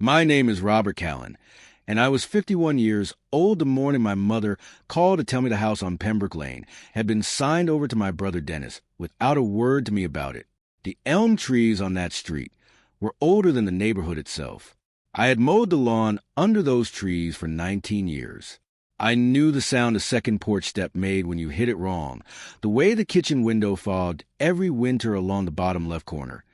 My name is Robert Callan, and I was 51 years old the morning my mother called to tell me the house on Pembrook Lane had been signed over to my brother Dennis without a word to me about it. The elm trees on that street were older than the neighborhood itself. I had mowed the lawn under those trees for 19 years. I knew the sound a second porch step made when you hit it wrong, the way the kitchen window fogged every winter along the bottom left corner,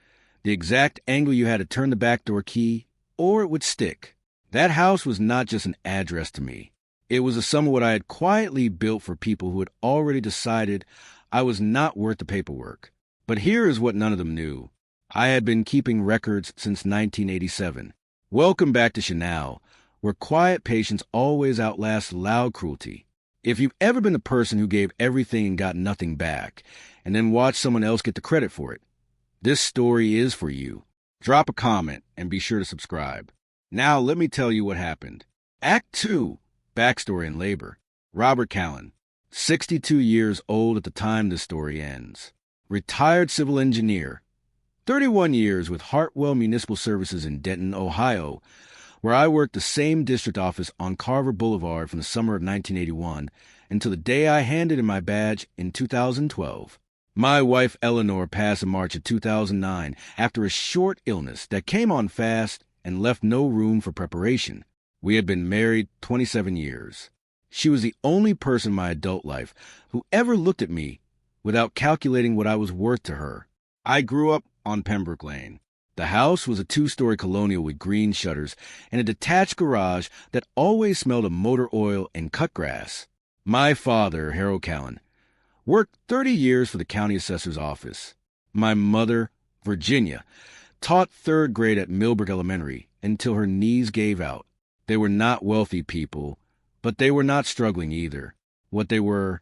the exact angle you had to turn the back door key, or it would stick. That house was not just an address to me. It was a sum of what I had quietly built for people who had already decided I was not worth the paperwork. But here is what none of them knew. I had been keeping records since 1987. Welcome back to Chanel, where quiet patience always outlasts loud cruelty. If you've ever been the person who gave everything and got nothing back, and then watched someone else get the credit for it, this story is for you. Drop a comment and be sure to subscribe. Now let me tell you what happened. Act 2, Backstory and Labor. Robert Callan, 62 years old at the time this story ends. Retired civil engineer. 31 years with Hartwell Municipal Services in Denton, Ohio, where I worked the same district office on Carver Boulevard from the summer of 1981 until the day I handed in my badge in 2012. My wife Eleanor passed in March of 2009 after a short illness that came on fast and left no room for preparation. We had been married 27 years. She was the only person in my adult life who ever looked at me without calculating what I was worth to her. I grew up on Pembrook Lane. The house was a 2-story colonial with green shutters and a detached garage that always smelled of motor oil and cut grass. My father, Harold Callan, worked 30 years for the county assessor's office. My mother, Virginia, taught 3rd grade at Millbrook Elementary until her knees gave out. They were not wealthy people, but they were not struggling either. What they were,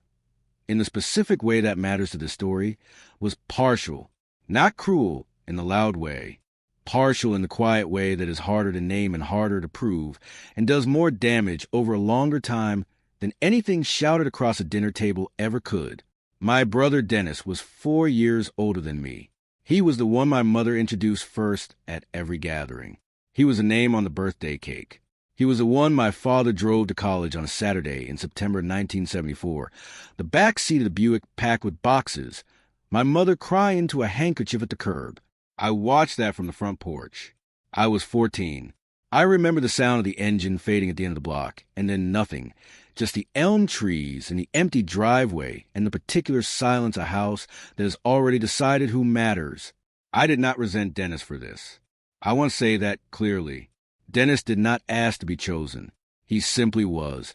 in the specific way that matters to the story, was partial, not cruel in the loud way. Partial in the quiet way that is harder to name and harder to prove, and does more damage over a longer time than anything shouted across a dinner table ever could. My brother Dennis was 4 years older than me. He was the one my mother introduced first at every gathering. He was a name on the birthday cake. He was the one my father drove to college on a Saturday in September 1974. The back seat of the Buick packed with boxes. My mother crying into a handkerchief at the curb. I watched that from the front porch. I was 14. I remember the sound of the engine fading at the end of the block, and then nothing. Just the elm trees and the empty driveway and the particular silence a house that has already decided who matters. I did not resent Dennis for this. I want to say that clearly. Dennis did not ask to be chosen. He simply was.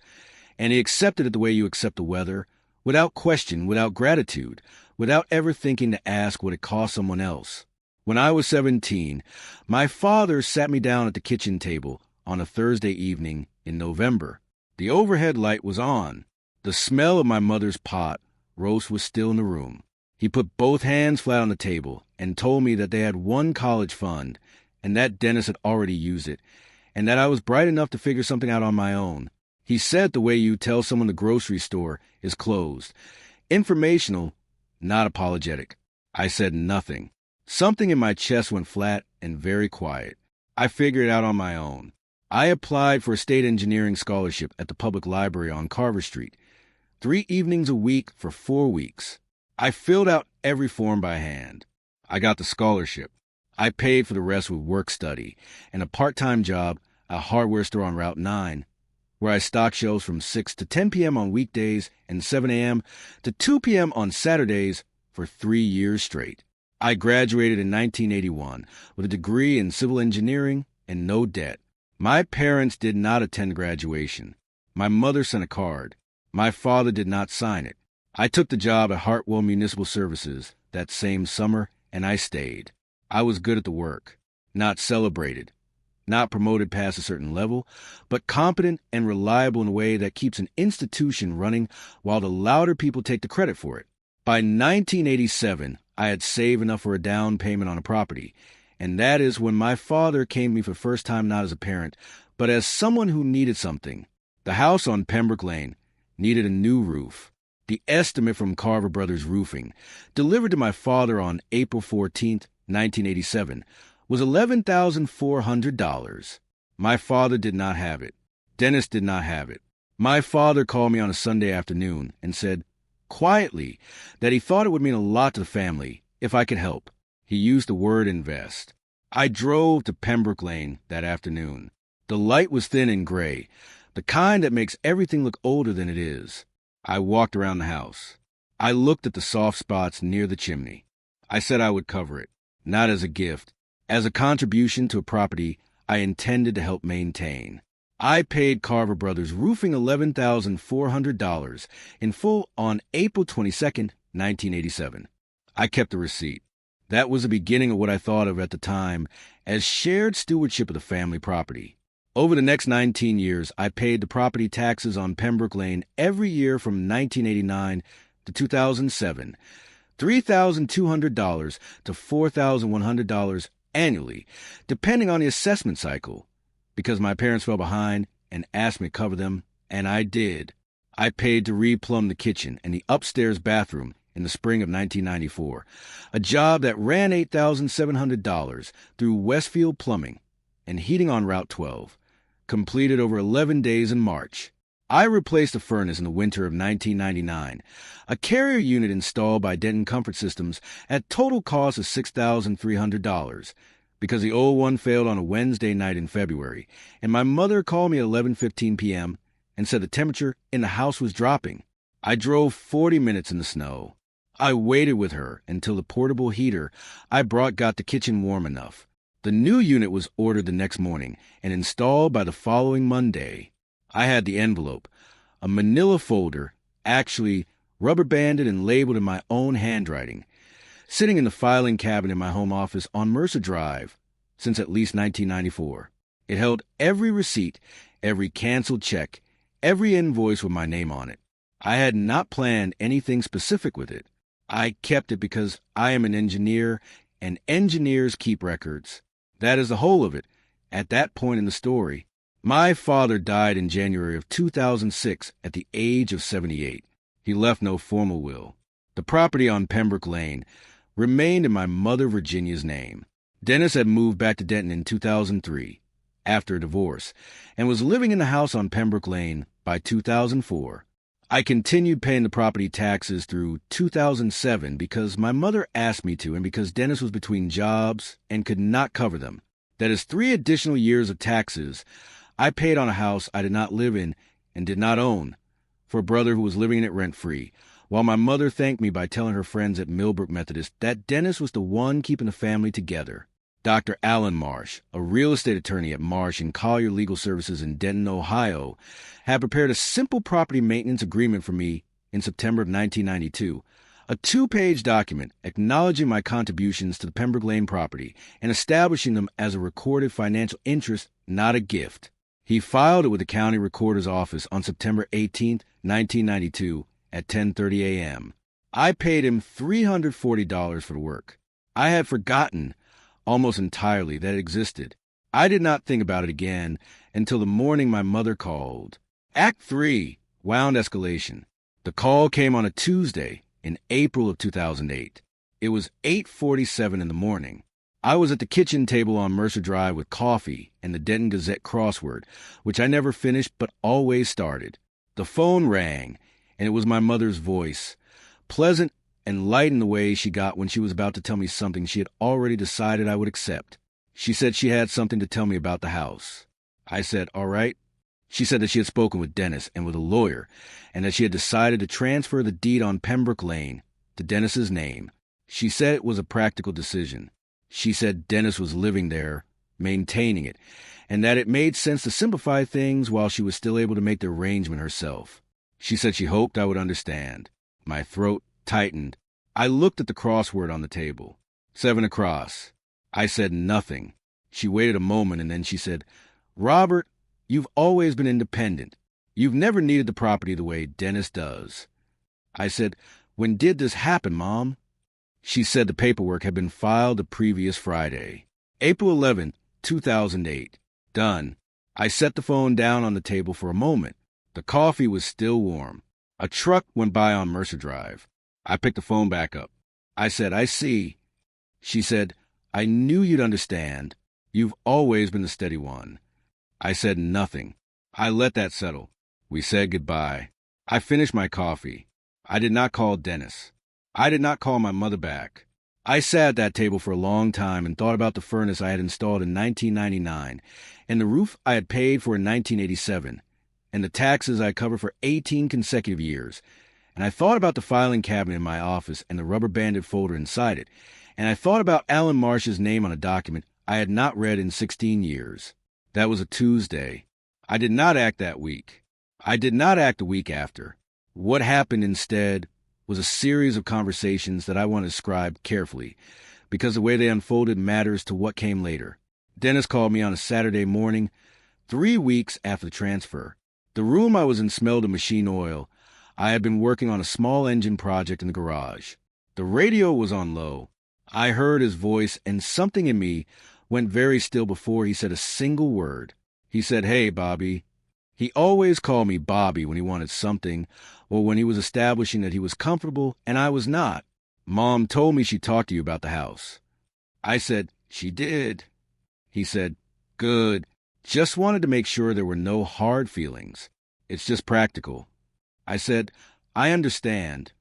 And he accepted it the way you accept the weather, without question, without gratitude, without ever thinking to ask what it cost someone else. When I was 17, my father sat me down at the kitchen table on a Thursday evening in November. The overhead light was on. The smell of my mother's pot roast was still in the room. He put both hands flat on the table and told me that they had one college fund and that Dennis had already used it, and that I was bright enough to figure something out on my own. He said the way you tell someone the grocery store is closed. Informational, not apologetic. I said nothing. Something in my chest went flat and very quiet. I figured it out on my own. I applied for a state engineering scholarship at the public library on Carver Street. 3 evenings a week for 4 weeks. I filled out every form by hand. I got the scholarship. I paid for the rest with work study and a part-time job at a hardware store on Route 9, where I stocked shelves from 6 to 10 p.m. on weekdays and 7 a.m. to 2 p.m. on Saturdays for 3 years straight. I graduated in 1981 with a degree in civil engineering and no debt. My parents did not attend graduation. My mother sent a card. My father did not sign it. I took the job at Hartwell Municipal Services that same summer, and I stayed. I was good at the work, not celebrated, not promoted past a certain level, but competent and reliable in a way that keeps an institution running while the louder people take the credit for it. By 1987, I had saved enough for a down payment on a property, and that is when my father came to me for the first time not as a parent, but as someone who needed something. The house on Pembrook Lane needed a new roof. The estimate from Carver Brothers Roofing, delivered to my father on April 14th, 1987, was $11,400. My father did not have it. Dennis did not have it. My father called me on a Sunday afternoon and said, quietly, that he thought it would mean a lot to the family if I could help. He used the word invest. I drove to Pembrook Lane that afternoon. The light was thin and gray, the kind that makes everything look older than it is. I walked around the house. I looked at the soft spots near the chimney. I said I would cover it, not as a gift, as a contribution to a property I intended to help maintain. I paid Carver Brothers Roofing $11,400 in full on April 22nd, 1987. I kept the receipt. That was the beginning of what I thought of at the time as shared stewardship of the family property. Over the next 19 years, I paid the property taxes on Pembrook Lane every year from 1989 to 2007, $3,200 to $4,100 annually, depending on the assessment cycle, because my parents fell behind and asked me to cover them, and I did. I paid to replumb the kitchen and the upstairs bathroom in the spring of 1994, a job that ran $8,700 through Westfield Plumbing and Heating on Route 12, completed over 11 days in March. I replaced the furnace in the winter of 1999, a carrier unit installed by Denton Comfort Systems at total cost of $6,300, because the old one failed on a Wednesday night in February, and my mother called me at 11:15 p.m. and said the temperature in the house was dropping. I drove 40 minutes in the snow. I waited with her until the portable heater I brought got the kitchen warm enough. The new unit was ordered the next morning and installed by the following Monday. I had the envelope, a manila folder, actually rubber banded and labeled in my own handwriting, sitting in the filing cabinet in my home office on Mercer Drive since at least 1994. It held every receipt, every canceled check, every invoice with my name on it. I had not planned anything specific with it. I kept it because I am an engineer, and engineers keep records. That is the whole of it. At that point in the story, my father died in January of 2006 at the age of 78. He left no formal will. The property on Pembrook Lane remained in my mother Virginia's name. Dennis had moved back to Denton in 2003, after a divorce, and was living in the house on Pembrook Lane by 2004. I continued paying the property taxes through 2007 because my mother asked me to and because Dennis was between jobs and could not cover them. That is 3 additional years of taxes I paid on a house I did not live in and did not own, for a brother who was living in it rent-free, while my mother thanked me by telling her friends at Millbrook Methodist that Dennis was the one keeping the family together. Dr. Alan Marsh, a real estate attorney at Marsh and Collier Legal Services in Denton, Ohio, had prepared a simple property maintenance agreement for me in September of 1992, a 2-page document acknowledging my contributions to the Pembrook Lane property and establishing them as a recorded financial interest, not a gift. He filed it with the county recorder's office on September 18, 1992, at 10:30 a.m. I paid him $340 for the work. I had forgotten almost entirely that it existed. I did not think about it again until the morning my mother called. Act 3, Wound Escalation. The call came on a Tuesday in April of 2008. It was 8:47 in the morning. I was at the kitchen table on Mercer Drive with coffee and the Denton Gazette crossword, which I never finished but always started. The phone rang, and it was my mother's voice, pleasant and light in the way she got when she was about to tell me something she had already decided I would accept. She said she had something to tell me about the house. I said, all right. She said that she had spoken with Dennis and with a lawyer, and that she had decided to transfer the deed on Pembrook Lane to Dennis's name. She said it was a practical decision. She said Dennis was living there, maintaining it, and that it made sense to simplify things while she was still able to make the arrangement herself. She said she hoped I would understand. My throat tightened. I looked at the crossword on the table. 7 across. I said nothing. She waited a moment, and then she said, Robert, you've always been independent. You've never needed the property the way Dennis does. I said, when did this happen, Mom? She said the paperwork had been filed the previous Friday. April 11th, 2008. Done. I set the phone down on the table for a moment. The coffee was still warm. A truck went by on Mercer Drive. I picked the phone back up. I said, I see. She said, I knew you'd understand. You've always been the steady one. I said nothing. I let that settle. We said goodbye. I finished my coffee. I did not call Dennis. I did not call my mother back. I sat at that table for a long time and thought about the furnace I had installed in 1999, and the roof I had paid for in 1987, and the taxes I covered for 18 consecutive years. And I thought about the filing cabinet in my office and the rubber-banded folder inside it, and I thought about Alan Marsh's name on a document I had not read in 16 years. That was a Tuesday. I did not act that week. I did not act the week after. What happened instead was a series of conversations that I want to describe carefully, because the way they unfolded matters to what came later. Dennis called me on a Saturday morning, 3 weeks after the transfer. The room I was in smelled of machine oil. I had been working on a small engine project in the garage. The radio was on low. I heard his voice, and something in me went very still before he said a single word. He said, "Hey, Bobby." He always called me Bobby when he wanted something, or when he was establishing that he was comfortable and I was not. "Mom told me she talked to you about the house." I said, "She did." He said, "Good. Just wanted to make sure there were no hard feelings. It's just practical." I said, "I understand."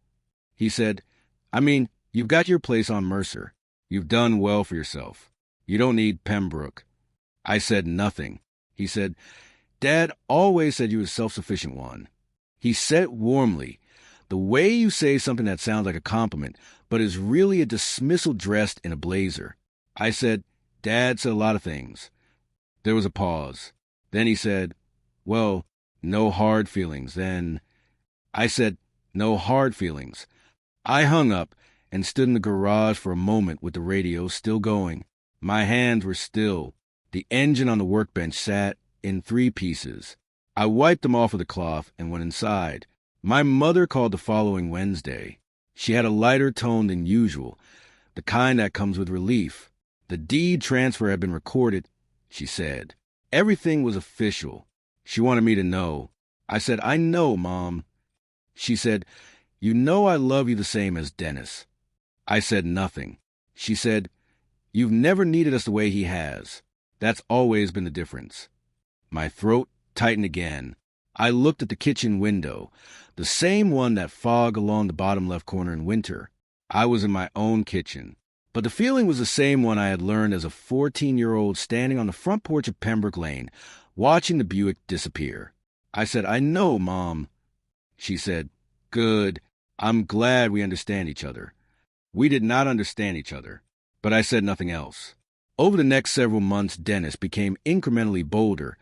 He said, "I mean, you've got your place on Mercer. You've done well for yourself. You don't need Pembrook." I said nothing. He said, "Dad always said you were a self-sufficient one." He said it warmly, the way you say something that sounds like a compliment, but is really a dismissal dressed in a blazer. I said, "Dad said a lot of things." There was a pause. Then he said, "Well, no hard feelings, then." I said, "No hard feelings." I hung up and stood in the garage for a moment with the radio still going. My hands were still. The engine on the workbench sat in 3 pieces. I wiped them off with a cloth and went inside. My mother called the following Wednesday. She had a lighter tone than usual, the kind that comes with relief. The deed transfer had been recorded, she said. Everything was official. She wanted me to know. I said, "I know, Mom." She said, "You know I love you the same as Dennis." I said nothing. She said, "You've never needed us the way he has. That's always been the difference." My throat tightened again. I looked at the kitchen window, the same one that fogged along the bottom left corner in winter. I was in my own kitchen. But the feeling was the same one I had learned as a 14-year-old standing on the front porch of Pembrook Lane, watching the Buick disappear. I said, "I know, Mom." She said, "Good. I'm glad we understand each other." We did not understand each other, but I said nothing else. Over the next several months, Dennis became incrementally bolder,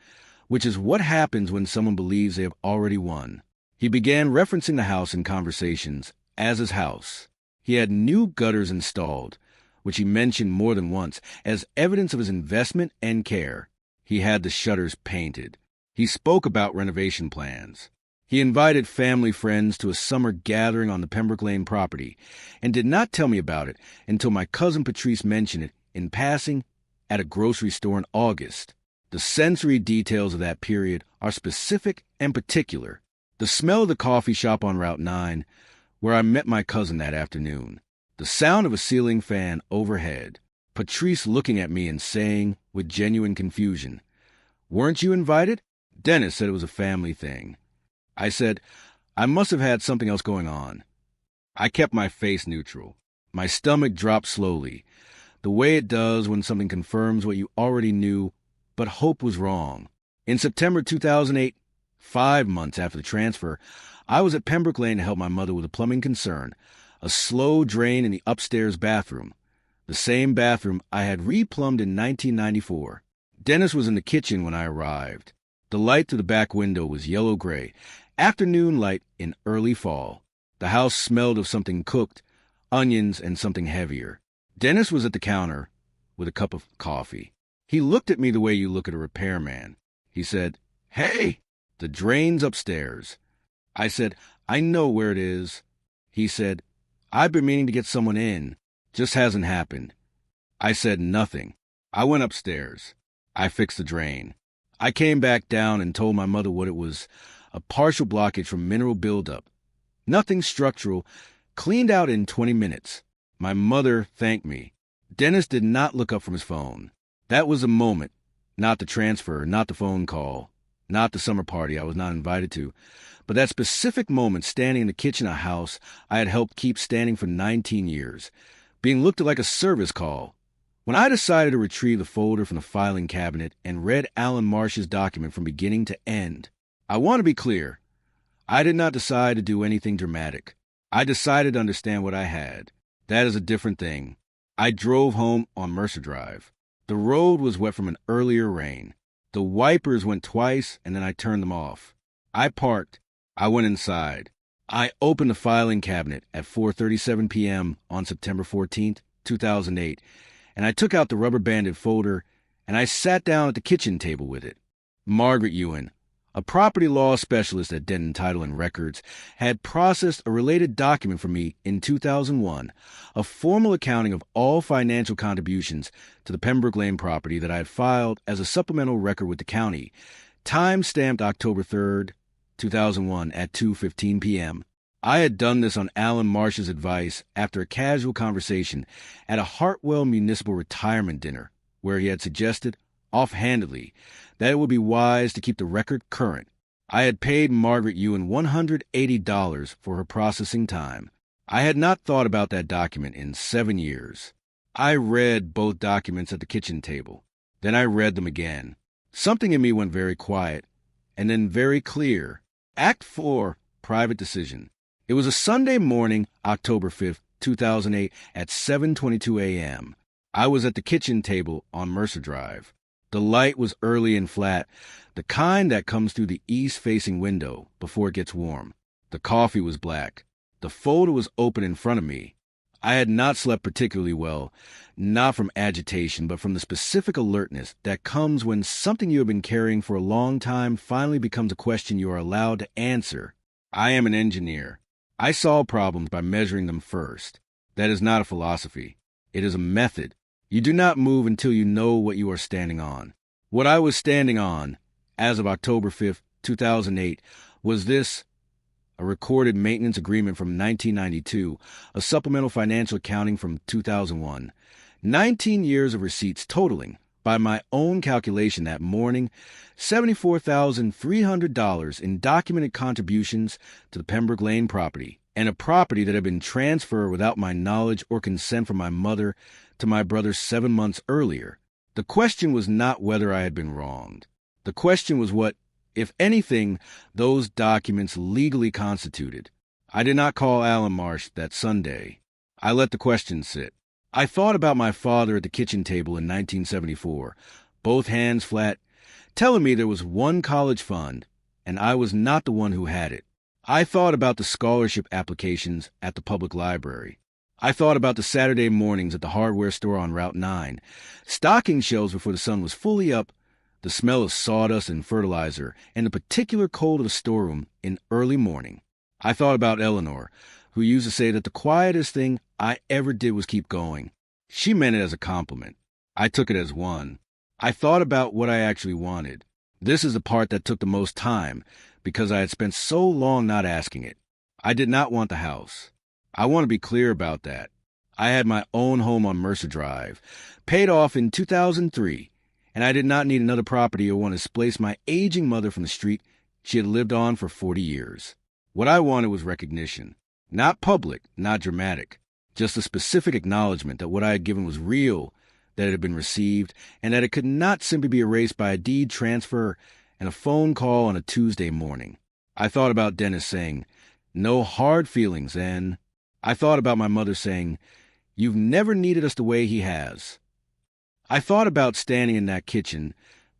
which is what happens when someone believes they have already won. He began referencing the house in conversations as his house. He had new gutters installed, which he mentioned more than once, as evidence of his investment and care. He had the shutters painted. He spoke about renovation plans. He invited family friends to a summer gathering on the Pembrook Lane property, and did not tell me about it until my cousin Patrice mentioned it in passing at a grocery store in August. The sensory details of that period are specific and particular. The smell of the coffee shop on Route 9, where I met my cousin that afternoon. The sound of a ceiling fan overhead. Patrice looking at me and saying, with genuine confusion, "Weren't you invited?" Dennis said it was a family thing. I said, "I must have had something else going on." I kept my face neutral. My stomach dropped slowly, the way it does when something confirms what you already knew, but hope was wrong. In September 2008, 5 months after the transfer, I was at Pembrook Lane to help my mother with a plumbing concern, a slow drain in the upstairs bathroom, the same bathroom I had replumbed in 1994. Dennis was in the kitchen when I arrived. The light through the back window was yellow-gray, afternoon light in early fall. The house smelled of something cooked, onions, and something heavier. Dennis was at the counter with a cup of coffee. He looked at me the way you look at a repairman. He said, "Hey, the drain's upstairs." I said, "I know where it is." He said, "I've been meaning to get someone in. Just hasn't happened." I said nothing. I went upstairs. I fixed the drain. I came back down and told my mother what it was, a partial blockage from mineral buildup. Nothing structural, cleaned out in 20 minutes. My mother thanked me. Dennis did not look up from his phone. That was the moment. Not the transfer, not the phone call, not the summer party I was not invited to, but that specific moment standing in the kitchen of a house I had helped keep standing for 19 years, being looked at like a service call. When I decided to retrieve the folder from the filing cabinet and read Alan Marsh's document from beginning to end, I want to be clear. I did not decide to do anything dramatic. I decided to understand what I had. That is a different thing. I drove home on Mercer Drive. The road was wet from an earlier rain. The wipers went twice, and then I turned them off. I parked. I went inside. I opened the filing cabinet at 4:37 p.m. on September 14th, 2008, and I took out the rubber-banded folder, and I sat down at the kitchen table with it. Margaret Ewan, a property law specialist at Denton Title and Records, had processed a related document for me in 2001, a formal accounting of all financial contributions to the Pembrook Lane property that I had filed as a supplemental record with the county, time-stamped October 3rd, 2001 at 2:15 p.m. I had done this on Alan Marsh's advice after a casual conversation at a Hartwell Municipal Retirement dinner, where he had suggested, offhandedly, that it would be wise to keep the record current. I had paid Margaret Ewan $180 for her processing time. I had not thought about that document in 7 years. I read both documents at the kitchen table. Then I read them again. Something in me went very quiet, and then very clear. Act 4, Private Decision. It was a Sunday morning, October 5th, 2008, at 7:22 a.m. I was at the kitchen table on Mercer Drive. The light was early and flat, the kind that comes through the east-facing window before it gets warm. The coffee was black. The folder was open in front of me. I had not slept particularly well, not from agitation, but from the specific alertness that comes when something you have been carrying for a long time finally becomes a question you are allowed to answer. I am an engineer. I solve problems by measuring them first. That is not a philosophy. It is a method. You do not move until you know what you are standing on. What I was standing on, as of October 5th, 2008, was this: a recorded maintenance agreement from 1992, a supplemental financial accounting from 2001, 19 years of receipts totaling, by my own calculation that morning, $74,300 in documented contributions to the Pembrook Lane property, and a property that had been transferred without my knowledge or consent from my mother to my brother 7 months earlier. The question was not whether I had been wronged. The question was what, if anything, those documents legally constituted. I did not call Alan Marsh that Sunday. I let the question sit. I thought about my father at the kitchen table in 1974, both hands flat, telling me there was one college fund, and I was not the one who had it. I thought about the scholarship applications at the public library. I thought about the Saturday mornings at the hardware store on Route 9, stocking shelves before the sun was fully up, the smell of sawdust and fertilizer, and the particular cold of the storeroom in early morning. I thought about Eleanor, who used to say that the quietest thing I ever did was keep going. She meant it as a compliment. I took it as one. I thought about what I actually wanted. This is the part that took the most time, because I had spent so long not asking it. I did not want the house. I want to be clear about that. I had my own home on Mercer Drive, paid off in 2003, and I did not need another property or want to displace my aging mother from the street she had lived on for 40 years. What I wanted was recognition. Not public, not dramatic. Just a specific acknowledgement that what I had given was real, that it had been received, and that it could not simply be erased by a deed transfer and a phone call on a Tuesday morning. I thought about Dennis saying, "No hard feelings," and I thought about my mother saying, "You've never needed us the way he has." I thought about standing in that kitchen,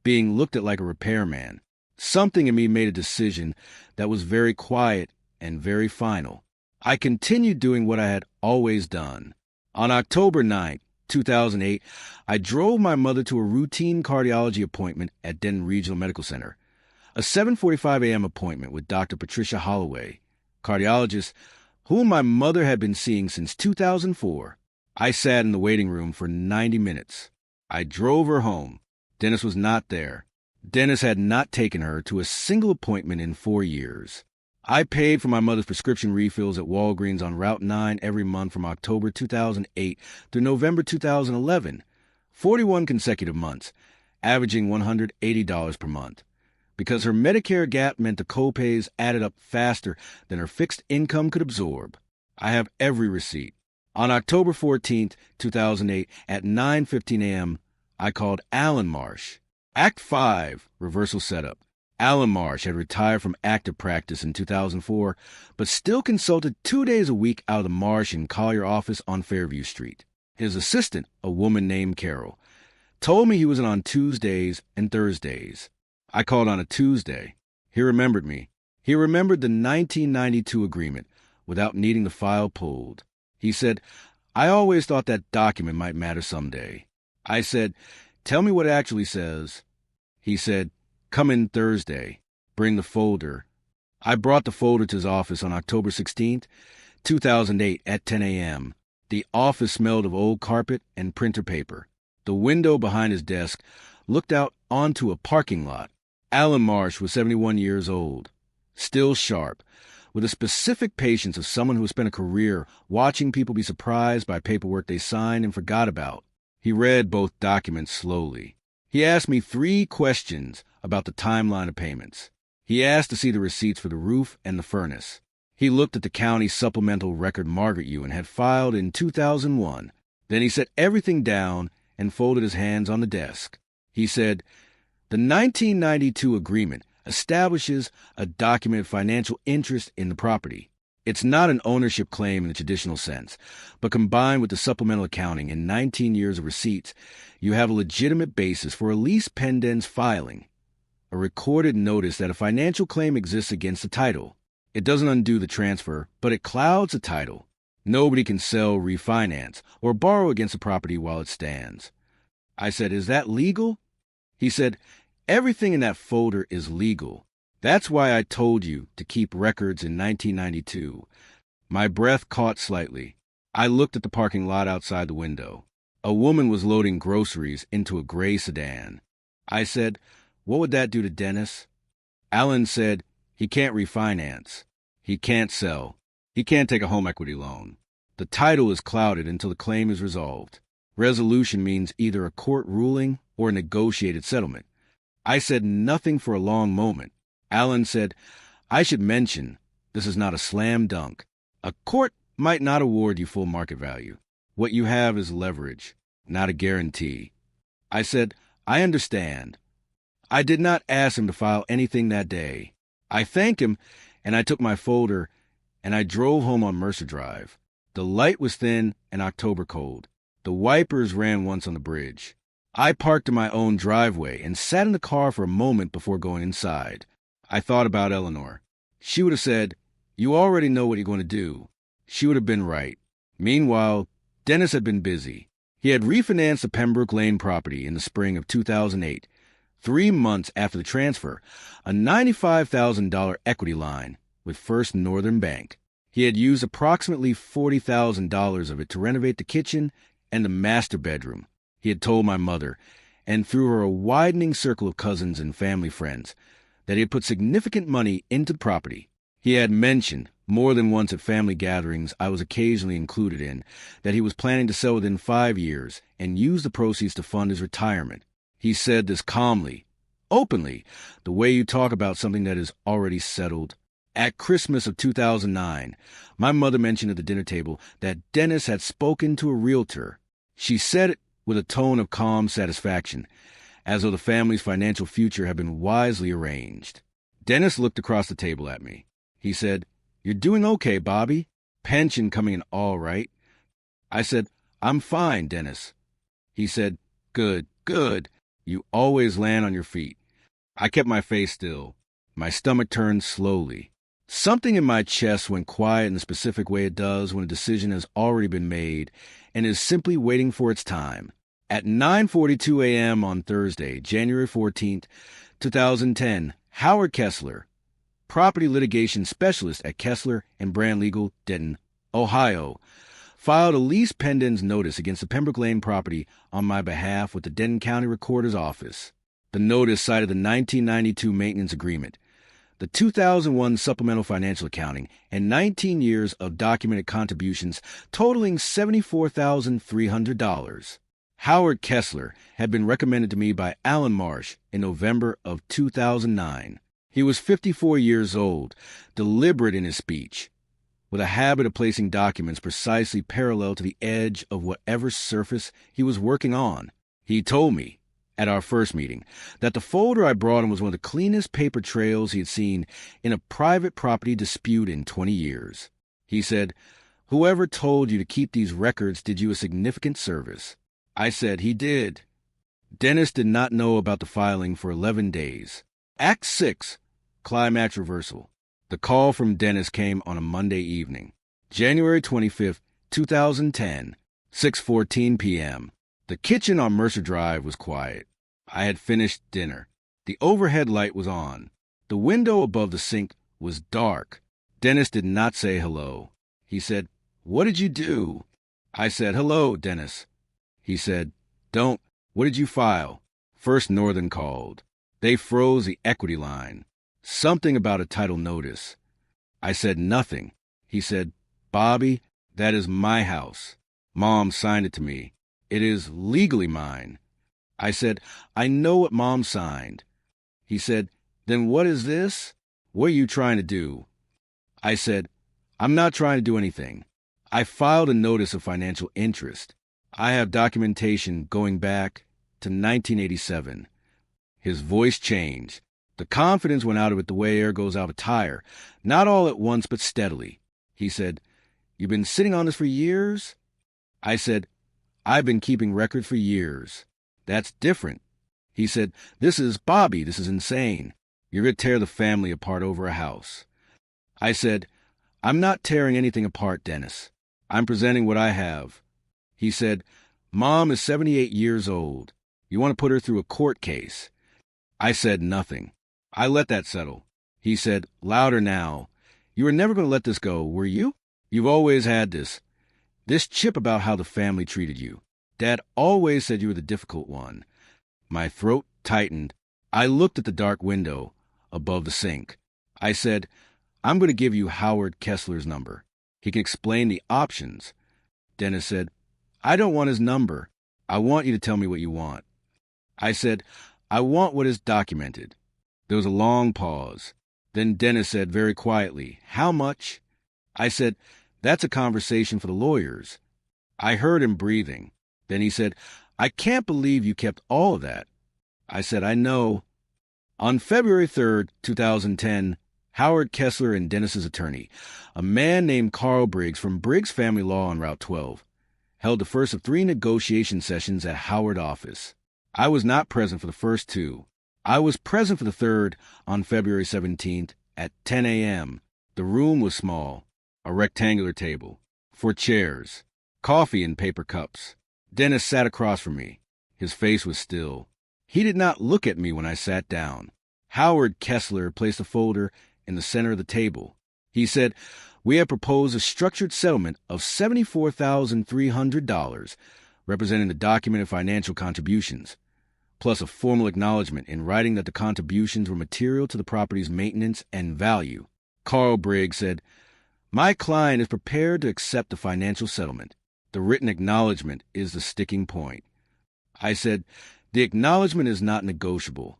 being looked at like a repairman. Something in me made a decision that was very quiet and very final. I continued doing what I had always done. On October 9th, 2008, I drove my mother to a routine cardiology appointment at Denton Regional Medical Center, a 7:45 a.m. appointment with Dr. Patricia Holloway, cardiologist whom my mother had been seeing since 2004. I sat in the waiting room for 90 minutes. I drove her home. Dennis was not there. Dennis had not taken her to a single appointment in 4 years. I paid for my mother's prescription refills at Walgreens on Route 9 every month from October 2008 through November 2011, 41 consecutive months, averaging $180 per month. Because her Medicare gap meant the copays added up faster than her fixed income could absorb. I have every receipt. On October 14th, 2008, at 9:15 a.m., I called Alan Marsh. Act 5, reversal setup. Alan Marsh had retired from active practice in 2004, but still consulted 2 days a week out of the Marsh and Collier office on Fairview Street. His assistant, a woman named Carol, told me he was in on Tuesdays and Thursdays. I called on a Tuesday. He remembered me. He remembered the 1992 agreement without needing the file pulled. He said, "I always thought that document might matter someday." I said, "Tell me what it actually says." He said, "Come in Thursday. Bring the folder." I brought the folder to his office on October 16th, 2008 at 10 a.m. The office smelled of old carpet and printer paper. The window behind his desk looked out onto a parking lot. Alan Marsh was 71 years old, still sharp, with the specific patience of someone who has spent a career watching people be surprised by paperwork they signed and forgot about. He read both documents slowly. He asked me 3 questions about the timeline of payments. He asked to see the receipts for the roof and the furnace. He looked at the county supplemental record Margaret Ewan had filed in 2001. Then he set everything down and folded his hands on the desk. He said, "The 1992 agreement establishes a documented financial interest in the property. It's not an ownership claim in the traditional sense, but combined with the supplemental accounting and 19 years of receipts, you have a legitimate basis for a lease pendens filing, a recorded notice that a financial claim exists against the title. It doesn't undo the transfer, but it clouds the title. Nobody can sell, refinance, or borrow against the property while it stands." I said, "Is that legal?" He said, "Everything in that folder is legal. That's why I told you to keep records in 1992. My breath caught slightly. I looked at the parking lot outside the window. A woman was loading groceries into a gray sedan. I said, "What would that do to Dennis?" Alan said, "He can't refinance. He can't sell. He can't take a home equity loan. The title is clouded until the claim is resolved. Resolution means either a court ruling or a negotiated settlement." I said nothing for a long moment. Alan said, "I should mention, this is not a slam dunk. A court might not award you full market value. What you have is leverage, not a guarantee." I said, "I understand." I did not ask him to file anything that day. I thanked him, and I took my folder, and I drove home on Mercer Drive. The light was thin and October cold. The wipers ran once on the bridge. I parked in my own driveway and sat in the car for a moment before going inside. I thought about Eleanor. She would have said, "You already know what you're going to do." She would have been right. Meanwhile, Dennis had been busy. He had refinanced the Pembrook Lane property in the spring of 2008, 3 months after the transfer, a $95,000 equity line with First Northern Bank. He had used approximately $40,000 of it to renovate the kitchen and the master bedroom. He had told my mother, and through her a widening circle of cousins and family friends, that he had put significant money into the property. He had mentioned, more than once at family gatherings I was occasionally included in, that he was planning to sell within 5 years and use the proceeds to fund his retirement. He said this calmly, openly, the way you talk about something that is already settled. At Christmas of 2009, my mother mentioned at the dinner table that Dennis had spoken to a realtor. She said it with a tone of calm satisfaction, as though the family's financial future had been wisely arranged. Dennis looked across the table at me. He said, "You're doing okay, Bobby. Pension coming in all right." I said, "I'm fine, Dennis." He said, Good. You always land on your feet." I kept my face still. My stomach turned slowly. Something in my chest went quiet in the specific way it does when a decision has already been made and is simply waiting for its time. At 9:42 a.m. on Thursday, January 14th, 2010, Howard Kessler, property litigation specialist at Kessler and Brand Legal, Denton, Ohio, filed a lease pendens notice against the Pembrook Lane property on my behalf with the Denton County Recorder's Office. The notice cited the 1992 maintenance agreement, the 2001 supplemental financial accounting, and 19 years of documented contributions totaling $74,300. Howard Kessler had been recommended to me by Alan Marsh in November of 2009. He was 54 years old, deliberate in his speech, with a habit of placing documents precisely parallel to the edge of whatever surface he was working on. He told me, at our first meeting, that the folder I brought him was one of the cleanest paper trails he had seen in a private property dispute in 20 years. He said, "Whoever told you to keep these records did you a significant service." I said he did. Dennis did not know about the filing for 11 days. Act 6, Climax Reversal. The call from Dennis came on a Monday evening, January 25th, 2010, 6:14 p.m. The kitchen on Mercer Drive was quiet. I had finished dinner. The overhead light was on. The window above the sink was dark. Dennis did not say hello. He said, "What did you do?" I said, "Hello, Dennis." He said, "Don't. What did you file?" First Northern called. They froze the equity line. Something about a title notice. I said nothing. He said, "Bobby, that is my house. Mom signed it to me. It is legally mine." I said, "I know what Mom signed." He said, "Then what is this? What are you trying to do?" I said, "I'm not trying to do anything. I filed a notice of financial interest. I have documentation going back to 1987. His voice changed. The confidence went out of it the way air goes out of a tire, not all at once but steadily. He said, "You've been sitting on this for years?" I said, "I've been keeping records for years." "That's different." He said, "This is Bobby. This is insane. You're going to tear the family apart over a house." I said, "I'm not tearing anything apart, Dennis. I'm presenting what I have." He said, "Mom is 78 years old. You want to put her through a court case." I said nothing. I let that settle. He said, louder now, "You were never going to let this go, were you? You've always had this chip about how the family treated you. Dad always said you were the difficult one." My throat tightened. I looked at the dark window above the sink. I said, "I'm going to give you Howard Kessler's number. He can explain the options." Dennis said, "I don't want his number. I want you to tell me what you want." I said, "I want what is documented." There was a long pause. Then Dennis said very quietly, "How much?" I said, "That's a conversation for the lawyers." I heard him breathing. Then he said, "I can't believe you kept all of that." I said, "I know." On February 3rd, 2010, Howard Kessler and Dennis's attorney, a man named Carl Briggs from Briggs Family Law on Route 12, held the first of 3 negotiation sessions at Howard office. I was not present for the first 2. I was present for the third on February 17th at 10 a.m. The room was small, a rectangular table, 4 chairs, coffee in paper cups. Dennis sat across from me. His face was still. He did not look at me when I sat down. Howard Kessler placed a folder in the center of the table. He said, "We have proposed a structured settlement of $74,300, representing the documented financial contributions, plus a formal acknowledgement in writing that the contributions were material to the property's maintenance and value." Carl Briggs said, "My client is prepared to accept the financial settlement. The written acknowledgement is the sticking point." I said, "The acknowledgement is not negotiable."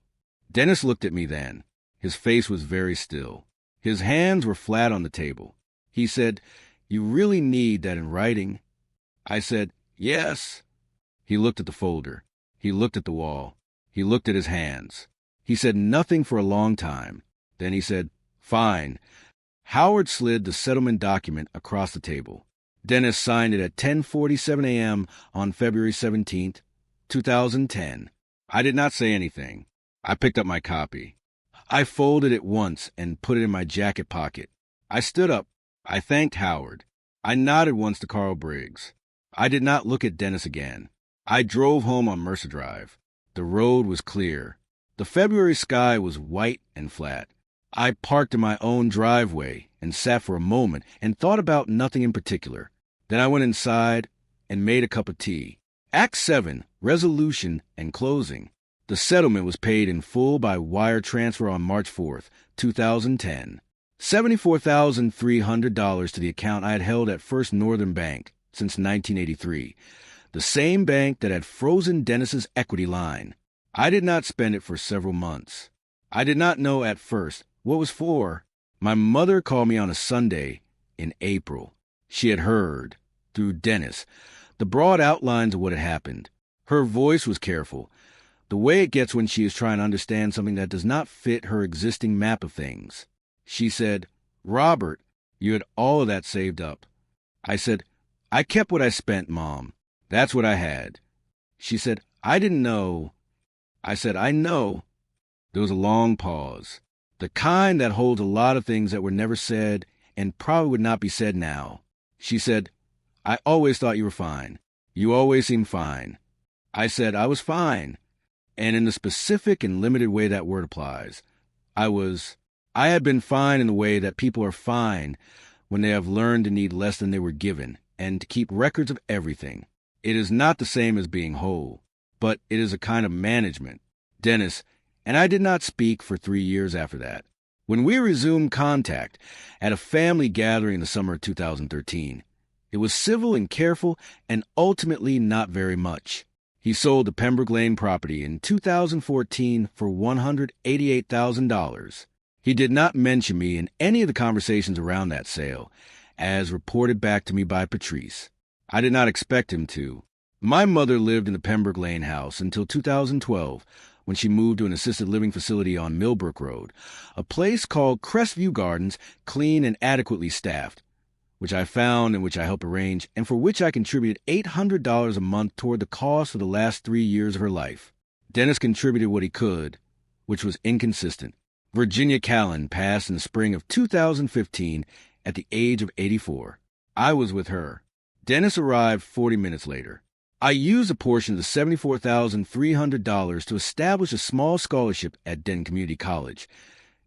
Dennis looked at me then. His face was very still. His hands were flat on the table. He said, "You really need that in writing?" I said, "Yes." He looked at the folder. He looked at the wall. He looked at his hands. He said nothing for a long time. Then he said, "Fine." Howard slid the settlement document across the table. Dennis signed it at 10:47 a.m. on February 17th, 2010. I did not say anything. I picked up my copy. I folded it once and put it in my jacket pocket. I stood up. I thanked Howard. I nodded once to Carl Briggs. I did not look at Dennis again. I drove home on Mercer Drive. The road was clear. The February sky was white and flat. I parked in my own driveway and sat for a moment and thought about nothing in particular. Then I went inside and made a cup of tea. Act 7, Resolution and Closing. The settlement was paid in full by wire transfer on March 4th, 2010. $74,300 to the account I had held at First Northern Bank since 1983. the same bank that had frozen Dennis's equity line. I did not spend it for several months. I did not know at first what it was for. My mother called me on a Sunday in April. She had heard, through Dennis, the broad outlines of what had happened. Her voice was careful, the way it gets when she is trying to understand something that does not fit her existing map of things. She said, "Robert, you had all of that saved up." I said, "I kept what I spent, Mom. That's what I had." She said, "I didn't know." I said, "I know." There was a long pause, the kind that holds a lot of things that were never said and probably would not be said now. She said, "I always thought you were fine. You always seemed fine." I said I was fine, and in the specific and limited way that word applies. I had been fine in the way that people are fine when they have learned to need less than they were given and to keep records of everything. It is not the same as being whole, but it is a kind of management. Dennis and I did not speak for 3 years after that. When we resumed contact at a family gathering in the summer of 2013, it was civil and careful and ultimately not very much. He sold the Pembrook Lane property in 2014 for $188,000. He did not mention me in any of the conversations around that sale, as reported back to me by Patrice. I did not expect him to. My mother lived in the Pembrook Lane house until 2012, when she moved to an assisted living facility on Millbrook Road, a place called Crestview Gardens, clean and adequately staffed, which I found and which I helped arrange, and for which I contributed $800 a month toward the cost for the last 3 years of her life. Dennis contributed what he could, which was inconsistent. Virginia Callan passed in the spring of 2015 at the age of 84. I was with her. Dennis arrived 40 minutes later. I used a portion of the $74,300 to establish a small scholarship at Denton Community College,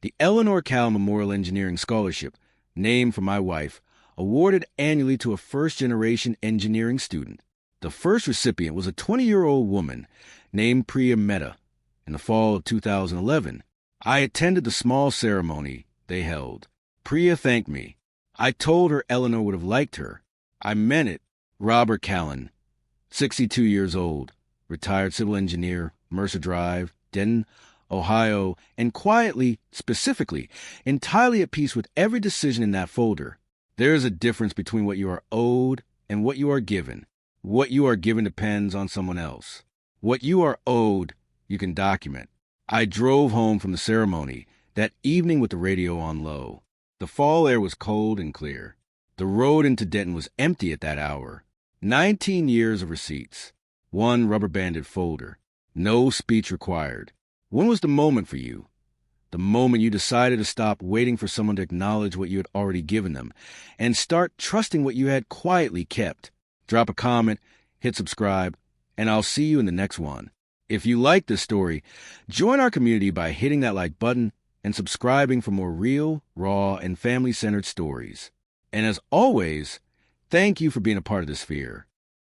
the Eleanor Callan Memorial Engineering Scholarship, named for my wife, awarded annually to a first-generation engineering student. The first recipient was a 20-year-old woman named Priya Mehta. In the fall of 2011, I attended the small ceremony they held. Priya thanked me. I told her Eleanor would have liked her. I meant it. Robert Callan, 62 years old, retired civil engineer, Mercer Drive, Denton, Ohio, and quietly, specifically, entirely at peace with every decision in that folder. There is a difference between what you are owed and what you are given. What you are given depends on someone else. What you are owed, you can document. I drove home from the ceremony that evening with the radio on low. The fall air was cold and clear. The road into Denton was empty at that hour. 19 years of receipts. One rubber-banded folder. No speech required. When was the moment for you? The moment you decided to stop waiting for someone to acknowledge what you had already given them and start trusting what you had quietly kept. Drop a comment, hit subscribe, and I'll see you in the next one. If you like this story, join our community by hitting that like button and subscribing for more real, raw, and family-centered stories. And as always, thank you for being a part of this sphere.